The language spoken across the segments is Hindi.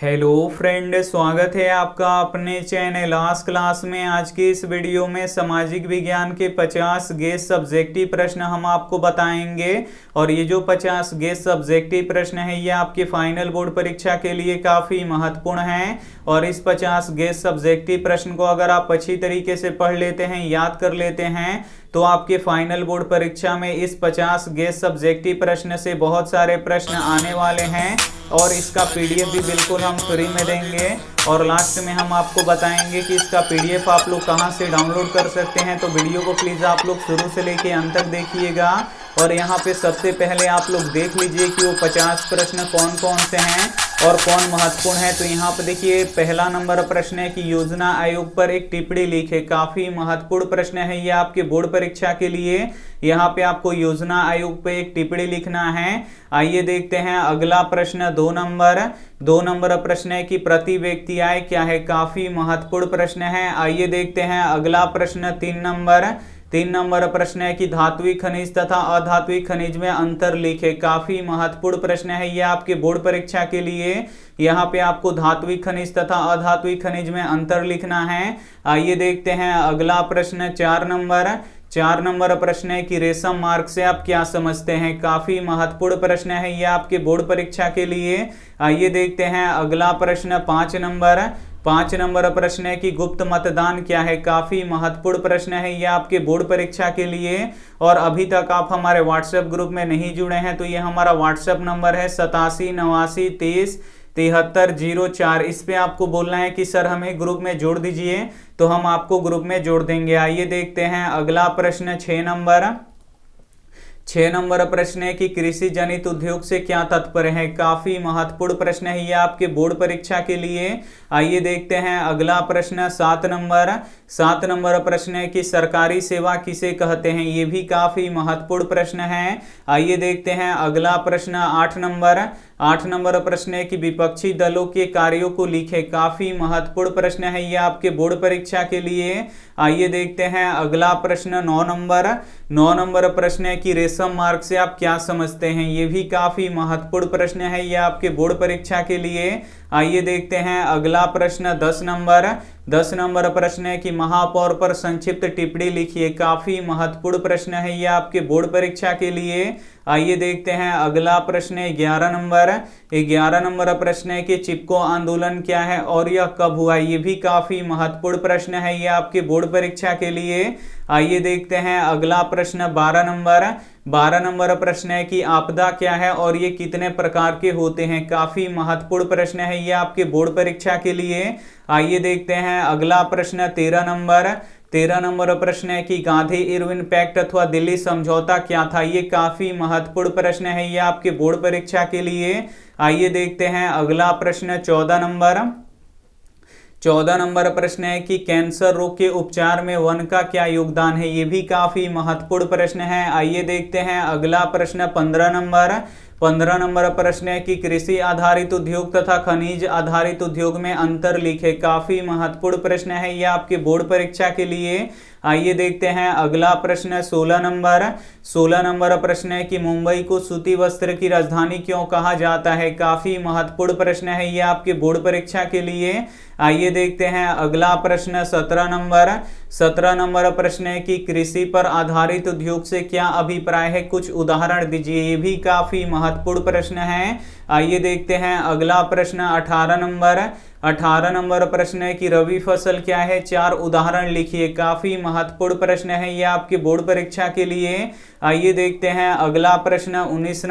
हेलो फ्रेंड, स्वागत है आपका अपने चैनल आज क्लास में। आज की इस वीडियो में सामाजिक विज्ञान के 50 गेस्ट सब्जेक्टिव प्रश्न हम आपको बताएंगे। और ये जो 50 गेस्ट सब्जेक्टिव प्रश्न है ये आपके फाइनल बोर्ड परीक्षा के लिए काफ़ी महत्वपूर्ण हैं। और इस 50 गेस्ट सब्जेक्टिव प्रश्न को अगर आप अच्छी तरीके से पढ़ लेते हैं, याद कर लेते हैं, तो आपके फाइनल बोर्ड परीक्षा में इस 50 गेस्ट सब्जेक्टिव प्रश्न से बहुत सारे प्रश्न आने वाले हैं। और इसका पीडीएफ भी बिल्कुल हम फ्री में देंगे। और लास्ट में हम आपको बताएंगे कि इसका पीडीएफ आप लोग कहां से डाउनलोड कर सकते हैं। तो वीडियो को प्लीज़ आप लोग शुरू से लेके अंत तक देखिएगा। और यहाँ पे सबसे पहले आप लोग देख लीजिए कि वो 50 प्रश्न कौन कौन से हैं और कौन महत्वपूर्ण है। तो यहाँ पे देखिए, पहला नंबर प्रश्न है कि योजना आयोग पर एक टिप्पणी लिखे। काफी महत्वपूर्ण प्रश्न है ये आपके बोर्ड परीक्षा के लिए। यहाँ पे आपको योजना आयोग पे एक टिप्पणी लिखना है। आइए देखते हैं अगला प्रश्न। दो नंबर प्रश्न है कि प्रति व्यक्ति आय क्या है। काफी महत्वपूर्ण प्रश्न है। आइए देखते हैं अगला प्रश्न। तीन नंबर प्रश्न है कि धात्विक खनिज तथा अधात्विक खनिज में अंतर लिखे। काफी महत्वपूर्ण प्रश्न है ये आपके बोर्ड परीक्षा के लिए। यहाँ पे आपको धात्विक खनिज तथा अधात्विक खनिज में अंतर लिखना है। आइए देखते हैं अगला प्रश्न। चार नंबर प्रश्न है कि रेशम मार्क से आप क्या समझते हैं। काफी महत्वपूर्ण प्रश्न है ये आपके बोर्ड परीक्षा के लिए। आइए देखते हैं अगला प्रश्न। पांच नंबर प्रश्न है कि गुप्त मतदान क्या है। काफी महत्वपूर्ण प्रश्न है ये आपके बोर्ड परीक्षा के लिए। और अभी तक आप हमारे व्हाट्सएप ग्रुप में नहीं जुड़े हैं तो ये हमारा व्हाट्सएप नंबर है 8789237304। इस पे आपको बोलना है कि सर हमें ग्रुप में जोड़ दीजिए, तो हम आपको ग्रुप में जोड़ देंगे। आइए देखते हैं अगला प्रश्न। 6 नंबर प्रश्न है कि कृषि जनित उद्योग से क्या तात्पर्य है। काफी महत्वपूर्ण प्रश्न है ये आपके बोर्ड परीक्षा के लिए। आइए देखते हैं अगला प्रश्न। 7 नंबर प्रश्न है कि सरकारी सेवा किसे कहते हैं। ये भी काफी महत्वपूर्ण प्रश्न है। आइए देखते हैं अगला प्रश्न। 8 नंबर प्रश्न है कि विपक्षी दलों के कार्यों को लिखे। काफी महत्वपूर्ण प्रश्न है ये आपके बोर्ड परीक्षा के लिए। आइए देखते हैं अगला प्रश्न। 9 नंबर प्रश्न है कि रेशम मार्क से आप क्या समझते हैं। ये भी काफी महत्वपूर्ण प्रश्न है ये आपके बोर्ड परीक्षा के लिए। आइए देखते हैं अगला प्रश्न। 10 नंबर प्रश्न है कि महापौर पर संक्षिप्त टिप्पणी लिखिए। काफी महत्वपूर्ण प्रश्न है ये आपके बोर्ड परीक्षा के लिए। आइए देखते हैं अगला प्रश्न। 11 नंबर प्रश्न है कि चिपको आंदोलन क्या है और यह कब हुआ। ये भी काफी महत्वपूर्ण प्रश्न है ये आपके बोर्ड परीक्षा के लिए। आइए देखते हैं अगला प्रश्न। 12 नंबर प्रश्न है कि आपदा क्या है और ये कितने प्रकार के होते हैं। काफी महत्वपूर्ण प्रश्न है ये आपके बोर्ड परीक्षा के लिए। आइए देखते हैं अगला प्रश्न। 13 नंबर प्रश्न है कि गांधी इरविन पैक्ट अथवा दिल्ली समझौता क्या था। ये काफी महत्वपूर्ण प्रश्न है ये आपके बोर्ड परीक्षा के लिए। आइए देखते हैं अगला प्रश्न। 14 नंबर प्रश्न है कि कैंसर रोग के उपचार में वन का क्या योगदान है। ये भी काफी महत्वपूर्ण प्रश्न है। आइए देखते हैं अगला प्रश्न। 15 नंबर प्रश्न है कि कृषि आधारित उद्योग तथा खनिज आधारित उद्योग में अंतर लिखे। काफी महत्वपूर्ण प्रश्न है ये आपके बोर्ड परीक्षा के लिए। आइए देखते हैं अगला प्रश्न। 16 नंबर प्रश्न है कि मुंबई को सूती वस्त्र की राजधानी क्यों कहा जाता है। काफी महत्वपूर्ण प्रश्न है ये आपके बोर्ड परीक्षा के लिए। आइए देखते हैं अगला प्रश्न। 17 नंबर प्रश्न है कि कृषि पर आधारित उद्योग से क्या अभिप्राय है, कुछ उदाहरण दीजिए। ये भी काफी महत्वपूर्ण प्रश्न है। आइए देखते हैं अगला प्रश्न। 18 नंबर प्रश्न है कि रबी फसल क्या है, 4 उदाहरण लिखिए। काफी महत्वपूर्ण प्रश्न है ये आपके बोर्ड परीक्षा के लिए। आइए देखते हैं अगला प्रश्न। 19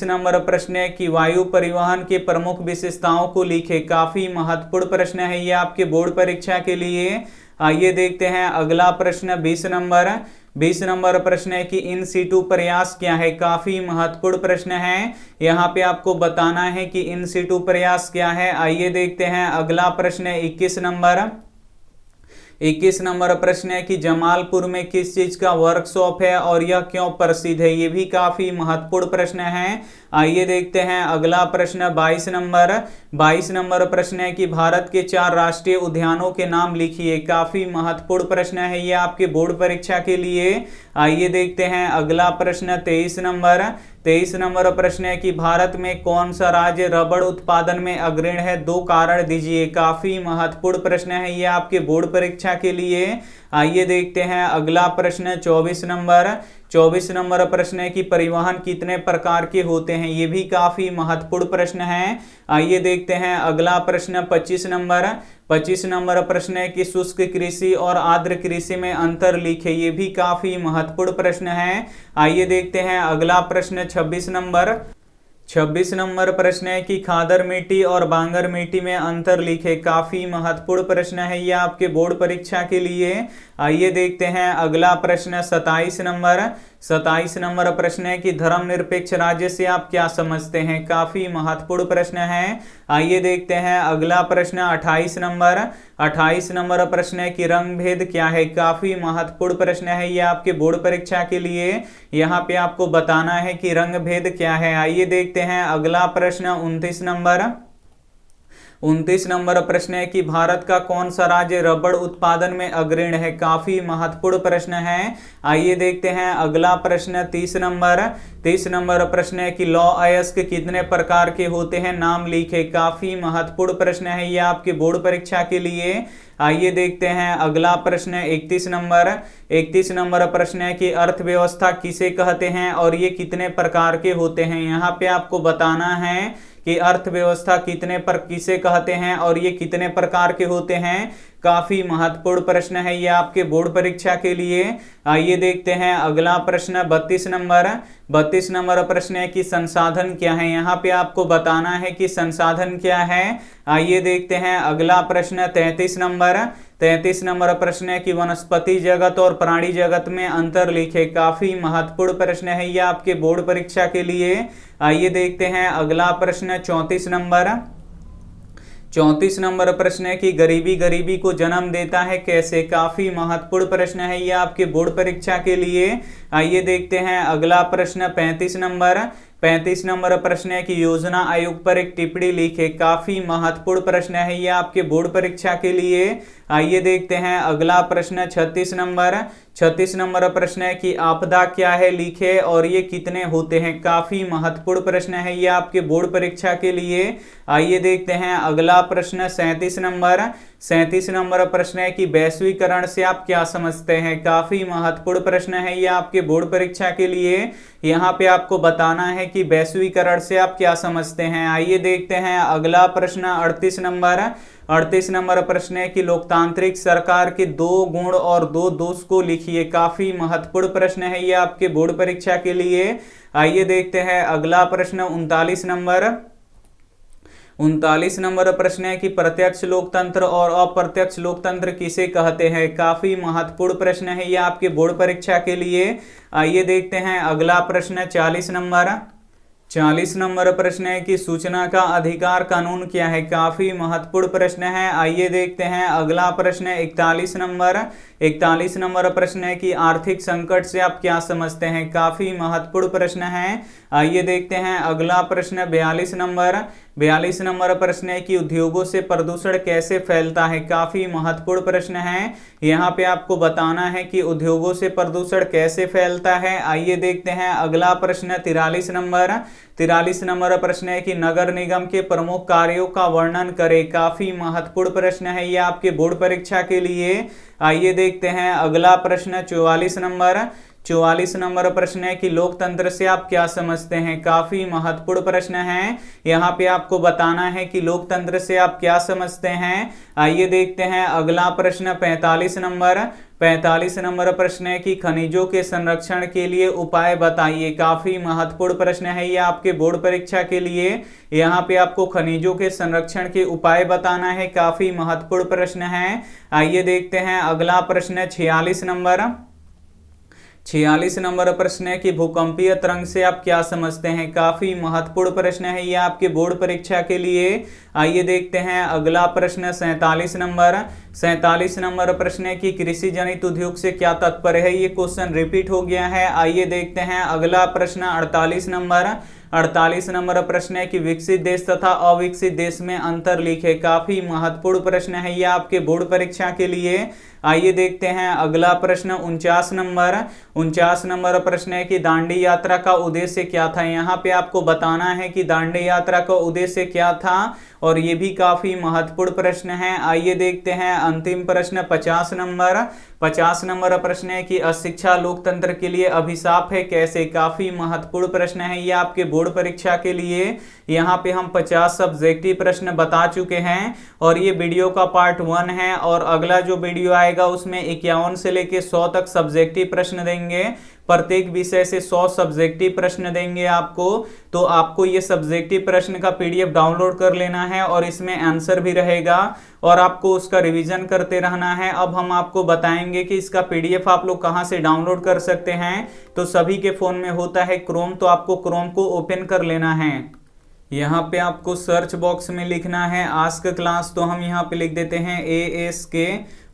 नंबर प्रश्न है कि वायु परिवहन के प्रमुख विशेषताओं को लिखे। काफी महत्वपूर्ण प्रश्न है ये आपके बोर्ड परीक्षा के लिए। आइए देखते हैं अगला प्रश्न। 20 नंबर प्रश्न है कि इन सीटू प्रयास क्या है। काफी महत्वपूर्ण प्रश्न है। यहाँ पे आपको बताना है कि इन सीटू प्रयास क्या है। आइए देखते हैं अगला प्रश्न। 21 नंबर प्रश्न है कि जमालपुर में किस चीज का वर्कशॉप है और यह क्यों प्रसिद्ध है। ये भी काफी महत्वपूर्ण प्रश्न है। आइए देखते हैं अगला प्रश्न। 22 नंबर प्रश्न है कि भारत के 4 राष्ट्रीय उद्यानों के नाम लिखिए। काफी महत्वपूर्ण प्रश्न है ये आपके बोर्ड परीक्षा के लिए। आइए देखते हैं अगला प्रश्न। 23 नंबर प्रश्न है कि भारत में कौन सा राज्य रबड़ उत्पादन में अग्रणी है, 2 कारण दीजिए। काफी महत्वपूर्ण प्रश्न है ये आपके बोर्ड परीक्षा के लिए। आइए देखते हैं अगला प्रश्न 24 नंबर प्रश्न है कि परिवहन कितने प्रकार के होते हैं, ये भी काफी महत्वपूर्ण प्रश्न है। आइए देखते हैं अगला प्रश्न 25 नंबर प्रश्न है कि शुष्क कृषि और आर्द्र कृषि में अंतर लिखे, ये भी काफी महत्वपूर्ण प्रश्न है। आइए देखते हैं अगला प्रश्न 26 नंबर प्रश्न है कि खादर मिट्टी और बांगर मिट्टी में अंतर लिखे, काफी महत्वपूर्ण प्रश्न है ये आपके बोर्ड परीक्षा के लिए। आइए देखते हैं अगला प्रश्न 27 नंबर प्रश्न है कि धर्मनिरपेक्ष राज्य से आप क्या समझते हैं, काफी महत्वपूर्ण प्रश्न है। आइए देखते हैं अगला प्रश्न 28 नंबर प्रश्न है कि रंग भेद क्या है, काफी महत्वपूर्ण प्रश्न है ये आपके बोर्ड परीक्षा के लिए। यहाँ पे आपको बताना है कि रंग भेद क्या है। आइए देखते हैं अगला प्रश्न 29 नंबर प्रश्न है कि भारत का कौन सा राज्य रबड़ उत्पादन में अग्रणी है, काफी महत्वपूर्ण प्रश्न है। आइए देखते हैं अगला प्रश्न 30 नंबर प्रश्न है कि लौह अयस्क कितने प्रकार के होते हैं, नाम लिखे, काफी महत्वपूर्ण प्रश्न है ये आपके बोर्ड परीक्षा के लिए। आइए देखते हैं अगला प्रश्न 31 नंबर प्रश्न है कि अर्थव्यवस्था किसे कहते हैं और ये कितने प्रकार के होते हैं। यहाँ पे आपको बताना है कि अर्थव्यवस्था किसे कहते हैं और ये कितने प्रकार के होते हैं, काफी महत्वपूर्ण प्रश्न है ये आपके बोर्ड परीक्षा के लिए। आइए देखते हैं अगला प्रश्न 32 नंबर प्रश्न है कि संसाधन क्या है, यहाँ पे आपको बताना है कि संसाधन क्या है। आइए देखते हैं अगला प्रश्न 33 नंबर प्रश्न है कि वनस्पति जगत और प्राणी जगत में अंतर लिखे, काफी महत्वपूर्ण प्रश्न है ये आपके बोर्ड परीक्षा के लिए। आइए देखते हैं अगला प्रश्न 34 नंबर प्रश्न है कि गरीबी को जन्म देता है कैसे, काफी महत्वपूर्ण प्रश्न है ये आपके बोर्ड परीक्षा के लिए। आइए देखते हैं अगला प्रश्न 35 नंबर प्रश्न है कि योजना आयोग पर एक टिप्पणी लिखे, काफी महत्वपूर्ण प्रश्न है ये आपके बोर्ड परीक्षा के लिए। आइए देखते हैं अगला प्रश्न 36 नंबर प्रश्न है कि आपदा क्या है लिखे और ये कितने होते हैं, काफी महत्वपूर्ण प्रश्न है ये आपके बोर्ड परीक्षा के लिए। आइए देखते हैं अगला प्रश्न 37 नंबर प्रश्न है कि वैश्वीकरण से आप क्या समझते हैं, काफी महत्वपूर्ण प्रश्न है ये आपके बोर्ड परीक्षा के लिए। यहाँ पे आपको बताना है कि वैश्वीकरण से आप क्या समझते हैं। आइए देखते हैं अगला प्रश्न 38 नंबर प्रश्न है कि लोकतांत्रिक सरकार के 2 गुण और 2 दोष को लिखिए, काफी महत्वपूर्ण प्रश्न है ये आपके बोर्ड परीक्षा के लिए। आइए देखते हैं अगला प्रश्न 39 नंबर प्रश्न है कि प्रत्यक्ष लोकतंत्र और अप्रत्यक्ष लोकतंत्र किसे कहते हैं, काफी महत्वपूर्ण प्रश्न है ये आपके बोर्ड परीक्षा के लिए। आइए देखते हैं अगला प्रश्न 40 नंबर प्रश्न है कि सूचना का अधिकार कानून क्या है, काफी महत्वपूर्ण प्रश्न है। आइए देखते हैं अगला प्रश्न 41 नंबर प्रश्न है कि आर्थिक संकट से आप क्या समझते हैं, काफी महत्वपूर्ण प्रश्न है। आइए देखते हैं अगला प्रश्न 42 नंबर प्रश्न है कि उद्योगों से प्रदूषण कैसे फैलता है, काफी महत्वपूर्ण प्रश्न है। यहाँ पे आपको बताना है कि उद्योगों से प्रदूषण कैसे फैलता है। आइए देखते हैं अगला प्रश्न 43 नंबर प्रश्न है कि नगर निगम के प्रमुख कार्यों का वर्णन करें, काफी महत्वपूर्ण प्रश्न है ये आपके बोर्ड परीक्षा के लिए। आइए देखते हैं अगला प्रश्न 44 नंबर प्रश्न है कि लोकतंत्र से आप क्या समझते हैं, काफी महत्वपूर्ण प्रश्न है। यहाँ पे आपको बताना है कि लोकतंत्र से आप क्या समझते हैं। आइए देखते हैं अगला प्रश्न 45 नंबर प्रश्न है कि खनिजों के संरक्षण के लिए उपाय बताइए, काफी महत्वपूर्ण प्रश्न है ये आपके बोर्ड परीक्षा के लिए। यहाँ पे आपको खनिजों के संरक्षण के उपाय बताना है, काफी महत्वपूर्ण प्रश्न है। आइए देखते हैं अगला प्रश्न 46 नंबर प्रश्न है कि भूकंपीय तरंग से आप क्या समझते हैं, काफी महत्वपूर्ण प्रश्न है ये आपके बोर्ड परीक्षा के लिए। आइए देखते हैं अगला प्रश्न 47 नंबर प्रश्न है कि कृषि जनित उद्योग से क्या तात्पर्य है, ये क्वेश्चन रिपीट हो गया है। आइए देखते हैं अगला प्रश्न 48 नंबर प्रश्न है कि विकसित देश तथा अविकसित देश में अंतर लिखे, काफी महत्वपूर्ण प्रश्न है ये आपके बोर्ड परीक्षा के लिए। आइए देखते हैं अगला प्रश्न 49 नंबर प्रश्न है कि दांडी यात्रा का उद्देश्य क्या था। यहाँ पे आपको बताना है कि दांडी यात्रा का उद्देश्य क्या था और ये भी काफी महत्वपूर्ण प्रश्न है। आइए देखते हैं अंतिम प्रश्न 50 नंबर प्रश्न है कि अशिक्षा लोकतंत्र के लिए अभिशाप है कैसे। काफी महत्वपूर्ण प्रश्न है ये आपके बोर्ड परीक्षा के लिए। यहाँ पे हम 50 सब्जेक्टिव प्रश्न बता चुके हैं और ये वीडियो का पार्ट 1 है और अगला जो वीडियो आएगा उसमें 51 से लेके 100 तक सब्जेक्टिव प्रश्न देंगे। प्रत्येक विषय से 100 सब्जेक्टिव प्रश्न देंगे आपको। तो आपको ये सब्जेक्टिव प्रश्न का पीडीएफ डाउनलोड कर लेना है और इसमें आंसर भी रहेगा और आपको उसका रिवीजन करते रहना है। अब हम आपको बताएंगे कि इसका पीडीएफ आप लोग कहाँ से डाउनलोड कर सकते हैं। तो सभी के फोन में होता है क्रोम, तो आपको क्रोम को ओपन कर लेना है। यहाँ पे आपको सर्च बॉक्स में लिखना है आस्क क्लास, तो हम यहाँ पे लिख देते हैं ASK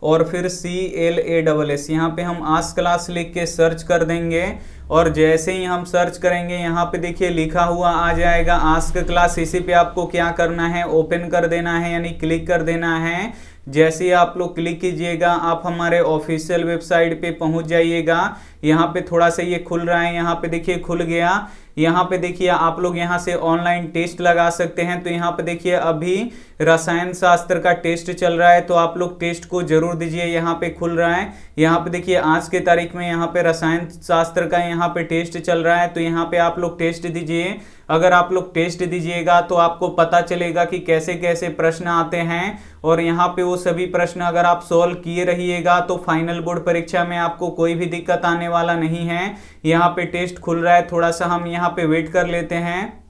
और फिर CLASS। यहाँ पे हम आस्क क्लास लिख के सर्च कर देंगे और जैसे ही हम सर्च करेंगे यहाँ पे देखिए लिखा हुआ आ जाएगा आस्क क्लास। इसी पे आपको क्या करना है, ओपन कर देना है यानी क्लिक कर देना है। जैसे ही आप लोग क्लिक कीजिएगा आप हमारे ऑफिशियल वेबसाइट पे पहुंच जाइएगा। यहाँ पे थोड़ा सा ये खुल रहा है, यहाँ पे देखिए खुल गया। यहाँ पे देखिए आप लोग यहाँ से ऑनलाइन टेस्ट लगा सकते हैं। तो यहाँ पे देखिए अभी रसायन शास्त्र का टेस्ट चल रहा है, तो आप लोग टेस्ट को जरूर दीजिए। यहाँ पे खुल रहा है, यहाँ पे देखिए आज के तारीख में यहाँ पे रसायन शास्त्र का यहाँ पे टेस्ट चल रहा है। तो यहाँ पे आप लोग टेस्ट दीजिए। अगर आप लोग टेस्ट दीजिएगा तो आपको पता चलेगा कि कैसे कैसे प्रश्न आते हैं और यहाँ पे वो सभी प्रश्न अगर आप सॉल्व किए रहिएगा तो फाइनल बोर्ड परीक्षा में आपको कोई भी दिक्कत आने वाला नहीं है। यहाँ पे टेस्ट खुल रहा है, थोड़ा सा हम यहाँ पे वेट कर लेते हैं।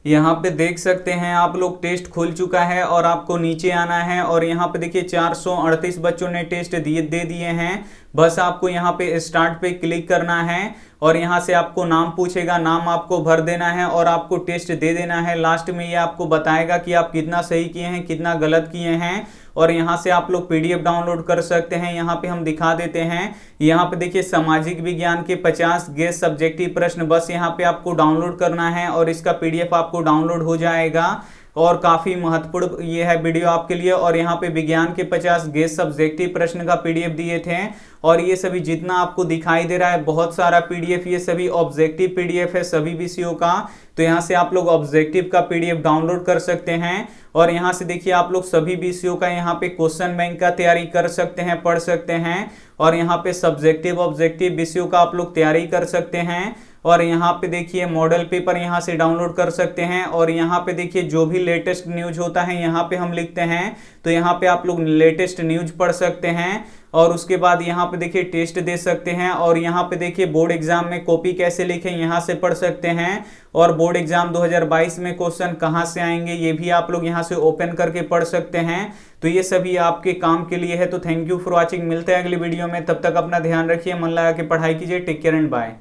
यहाँ पे देख सकते हैं आप लोग टेस्ट खुल चुका है और आपको नीचे आना है और यहाँ पे देखिए 438 बच्चों ने टेस्ट दे दिए हैं। बस आपको यहाँ पे स्टार्ट पे क्लिक करना है और यहाँ से आपको नाम पूछेगा, नाम आपको भर देना है और आपको टेस्ट दे देना है। लास्ट में ये आपको बताएगा कि आप कितना सही किए हैं कितना गलत किए हैं और यहाँ से आप लोग पीडीएफ डाउनलोड कर सकते हैं। यहाँ पे हम दिखा देते हैं। यहाँ पे देखिए सामाजिक विज्ञान के 50 गेस्ट सब्जेक्टिव प्रश्न बस यहाँ पे आपको डाउनलोड करना है और इसका पीडीएफ आपको डाउनलोड हो जाएगा। और काफी महत्वपूर्ण ये है वीडियो आपके लिए। और यहाँ पे विज्ञान के 50 गेस्ट सब्जेक्टिव प्रश्न का पीडीएफ दिए थे और ये सभी जितना आपको दिखाई दे रहा है बहुत सारा पीडीएफ, ये सभी ऑब्जेक्टिव पीडीएफ है सभी विषयों का। तो यहाँ से आप लोग ऑब्जेक्टिव का पीडीएफ डाउनलोड कर सकते हैं और यहाँ से देखिए आप लोग सभी विषयों का यहाँ पे क्वेश्चन बैंक का तैयारी कर सकते हैं, पढ़ सकते हैं और यहाँ पे सब्जेक्टिव ऑब्जेक्टिव विषयों का आप लोग तैयारी कर सकते हैं। और यहाँ पे देखिए मॉडल पेपर यहाँ से डाउनलोड कर सकते हैं और यहाँ पे देखिए जो भी लेटेस्ट न्यूज होता है यहाँ पे हम लिखते हैं। तो यहाँ पे आप लोग लेटेस्ट न्यूज पढ़ सकते हैं और उसके बाद यहाँ पे देखिए टेस्ट दे सकते हैं और यहाँ पे देखिए बोर्ड एग्जाम में कॉपी कैसे लिखें यहाँ से पढ़ सकते हैं और बोर्ड एग्जाम 2022 में क्वेश्चन कहाँ से आएंगे ये भी आप लोग यहाँ से ओपन करके पढ़ सकते हैं। तो ये सभी आपके काम के लिए है। तो थैंक यू फॉर वॉचिंग, मिलते हैं अगली वीडियो में। तब तक अपना ध्यान रखिए, मन लगा के पढ़ाई कीजिए। Take care and bye.